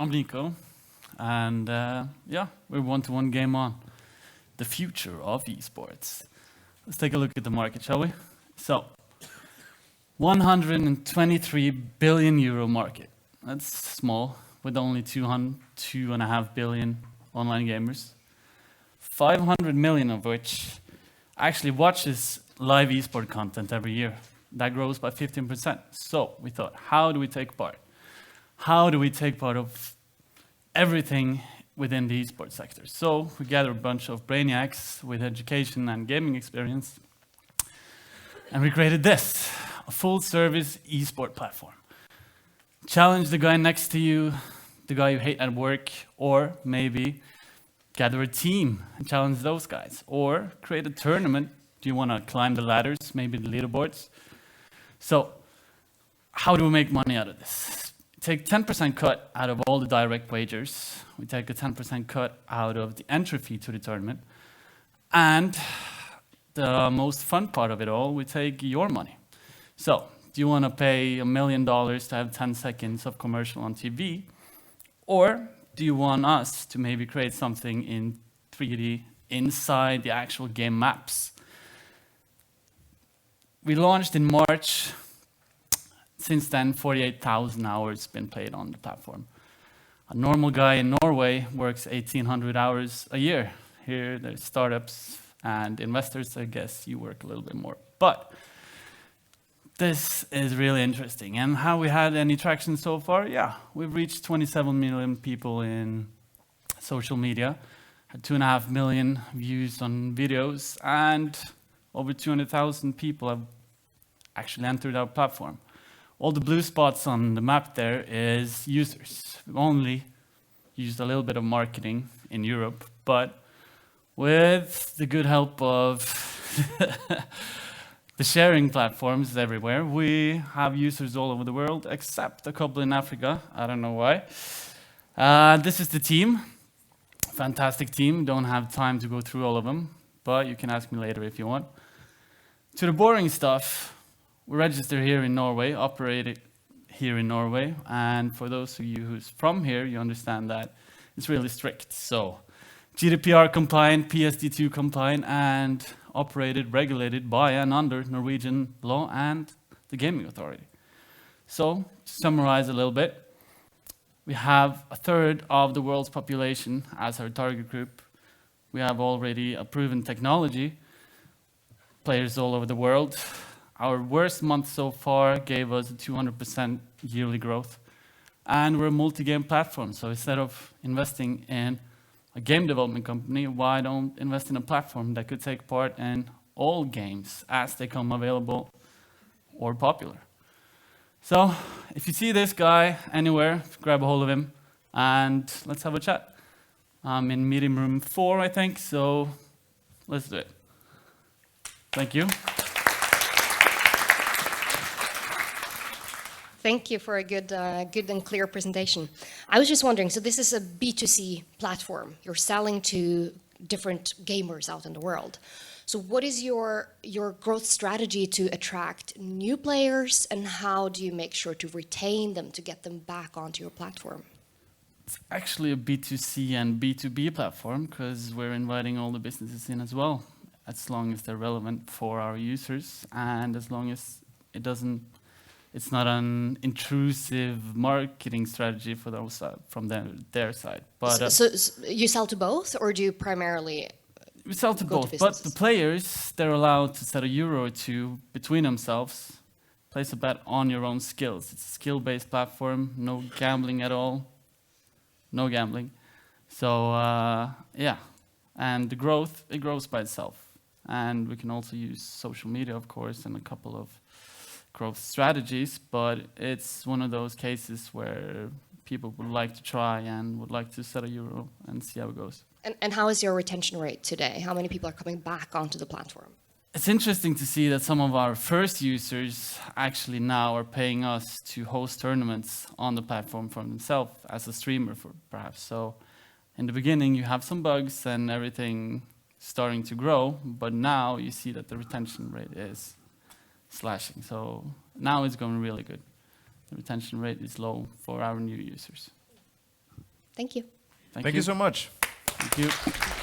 I'm Nico, and yeah, we're 121GameOn, the future of esports. Let's take a look at the market, shall we? So, 123 billion euro market. That's small, with only 2.5 billion online gamers. 500 million of which actually watches live esport content every year. That grows by 15%. So we thought, how do we take part? How do we take part of everything within the esports sector? So we gathered a bunch of brainiacs with education and gaming experience, and we created this, a full-service esport platform. Challenge the guy next to you, the guy you hate at work, or maybe gather a team and challenge those guys, or create a tournament. Do you want to climb the ladders, maybe the leaderboards? So how do we make money out of this? Take 10% cut out of all the direct wagers. We take a 10% cut out of the entry fee to the tournament. And the most fun part of it all, we take your money. So do you want to pay $1 million to have 10 seconds of commercial on TV? Or do you want us to maybe create something in 3D inside the actual game maps? We launched in March. Since then, 48,000 hours been played on the platform. A normal guy in Norway works 1,800 hours a year. Here, there's startups and investors. I guess you work a little bit more. But this is really interesting. And how we had any traction so far? Yeah, we've reached 27 million people in social media, had 2.5 million views on videos, and over 200,000 people have actually entered our platform. All the blue spots on the map there is users. We've only used a little bit of marketing in Europe, but with the good help of the sharing platforms everywhere, we have users all over the world, except a couple in Africa. I don't know why. This is the team. Fantastic team. Don't have time to go through all of them, but you can ask me later if you want. To the boring stuff, we register here in Norway, operate here in Norway, and for those of you who's from here, you understand that it's really strict. So GDPR compliant, PSD2 compliant, and operated, regulated by and under Norwegian law and the gaming authority. So to summarize a little bit, we have 1/3 of the world's population as our target group. We have already a proven technology, players all over the world. Our worst month so far gave us a 200% yearly growth. And we're a multi-game platform. So instead of investing in a game development company, why don't invest in a platform that could take part in all games as they come available or popular? So if you see this guy anywhere, grab a hold of him and let's have a chat. I'm in meeting room 4, I think, so let's do it. Thank you. Thank you for a good and clear presentation. I was just wondering, so this is a B2C platform. You're selling to different gamers out in the world. So what is your growth strategy to attract new players, and how do you make sure to retain them, to get them back onto your platform? It's actually a B2C and B2B platform because we're inviting all the businesses in as well, as long as they're relevant for our users and as long as it's not an intrusive marketing strategy for those from their side. But so you sell to both, or do you primarily? We sell to both, but the players, they're allowed to set €1 or 2 between themselves, place a bet on your own skills. It's a skill-based platform, no gambling at all, no gambling. So yeah, and the growth, it grows by itself. And we can also use social media, of course, and a couple of growth strategies, but it's one of those cases where people would like to try and would like to set €1 and see how it goes. And how is your retention rate today? How many people are coming back onto the platform? It's interesting to see that some of our first users actually now are paying us to host tournaments on the platform for themselves as a streamer, perhaps. So in the beginning, you have some bugs and everything starting to grow, but now you see that the retention rate is slashing. So now it's going really good. The retention rate is low for our new users. Thank you. Thank you so much. Thank you.